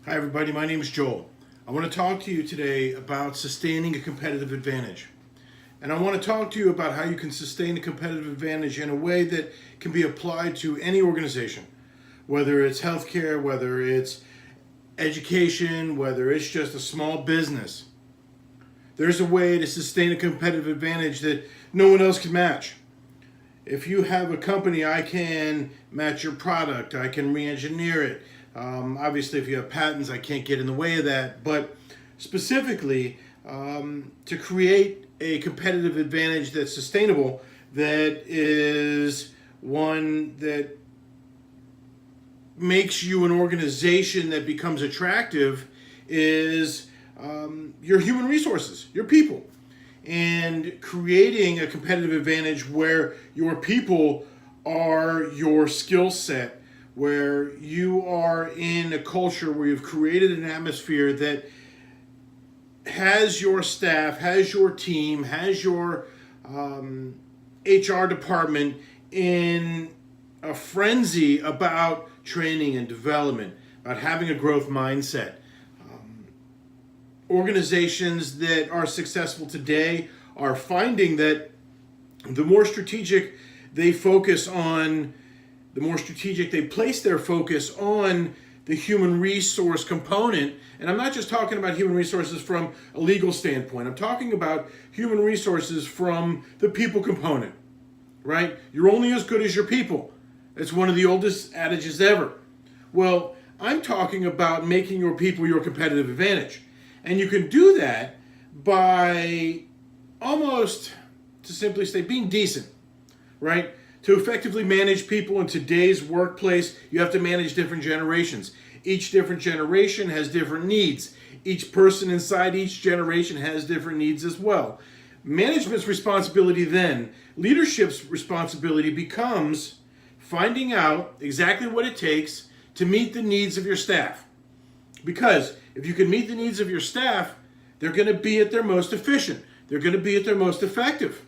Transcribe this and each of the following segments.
Hi everybody, my name is Joel. I want to talk to you today about sustaining a competitive advantage. And I want to talk to you about how you can sustain a competitive advantage in a way that can be applied to any organization, whether it's healthcare, whether it's education, whether it's just a small business. There's a way to sustain a competitive advantage that no one else can match. If you have a company, I can match your product, I can re-engineer it. Obviously, if you have patents, I can't get in the way of that. But specifically, to create a competitive advantage that's sustainable, that is one that makes you an organization that becomes attractive, is your human resources, your people. And creating a competitive advantage where your people are your skill set, where you are in a culture where you've created an atmosphere that has your staff, has your team, has your HR department in a frenzy about training and development, about having a growth mindset. Organizations that are successful today are finding that the more strategic they focus on, the more strategic they place their focus on the human resource component. And I'm not just talking about human resources from a legal standpoint. I'm talking about human resources from the people component, right? You're only as good as your people. It's one of the oldest adages ever. Well, I'm talking about making your people your competitive advantage. And you can do that by almost, to simply say, being decent, right? To effectively manage people in today's workplace, you have to manage different generations. Each different generation has different needs. Each person inside each generation has different needs as well. Management's responsibility then, leadership's responsibility becomes finding out exactly what it takes to meet the needs of your staff. Because if you can meet the needs of your staff, they're going to be at their most efficient. They're going to be at their most effective.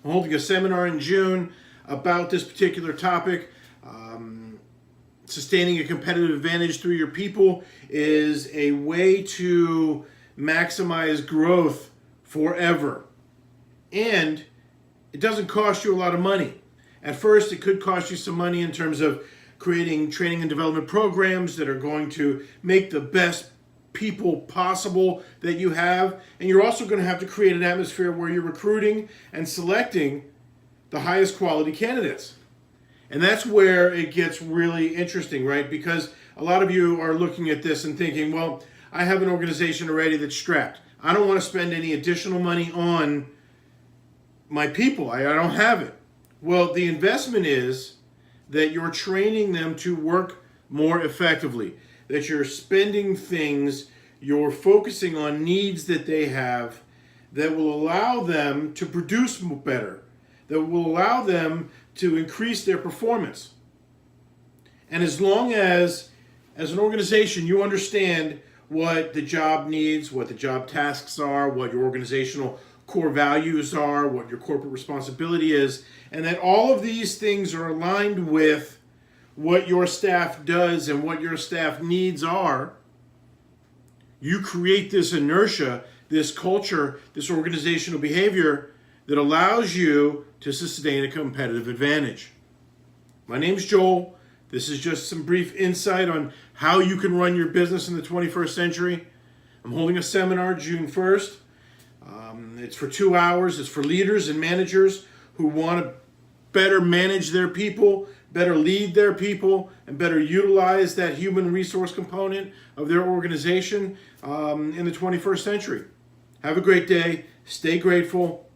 I'm holding a seminar in June about this particular topic. Sustaining a competitive advantage through your people is a way to maximize growth forever. And it doesn't cost you a lot of money. At first, it could cost you some money in terms of creating training and development programs that are going to make the best people possible that you have. And you're also going to have to create an atmosphere where you're recruiting and selecting the highest quality candidates. And that's where it gets really interesting, right? Because a lot of you are looking at this and thinking, well, I have an organization already that's strapped. I don't want to spend any additional money on my people. I don't have it. Well, the investment is that you're training them to work more effectively, that you're spending things, you're focusing on needs that they have that will allow them to produce better, that will allow them to increase their performance. And as long as an organization, you understand what the job needs, what the job tasks are, what your organizational core values are, what your corporate responsibility is, and that all of these things are aligned with what your staff does and what your staff needs are, you create this inertia, this culture, this organizational behavior that allows you to sustain a competitive advantage. My name's Joel. This is just some brief insight on how you can run your business in the 21st century. I'm holding a seminar June 1st. It's for 2 hours. It's for leaders and managers who want to better manage their people, better lead their people, and better utilize that human resource component of their organization in the 21st century. Have a great day. Stay grateful.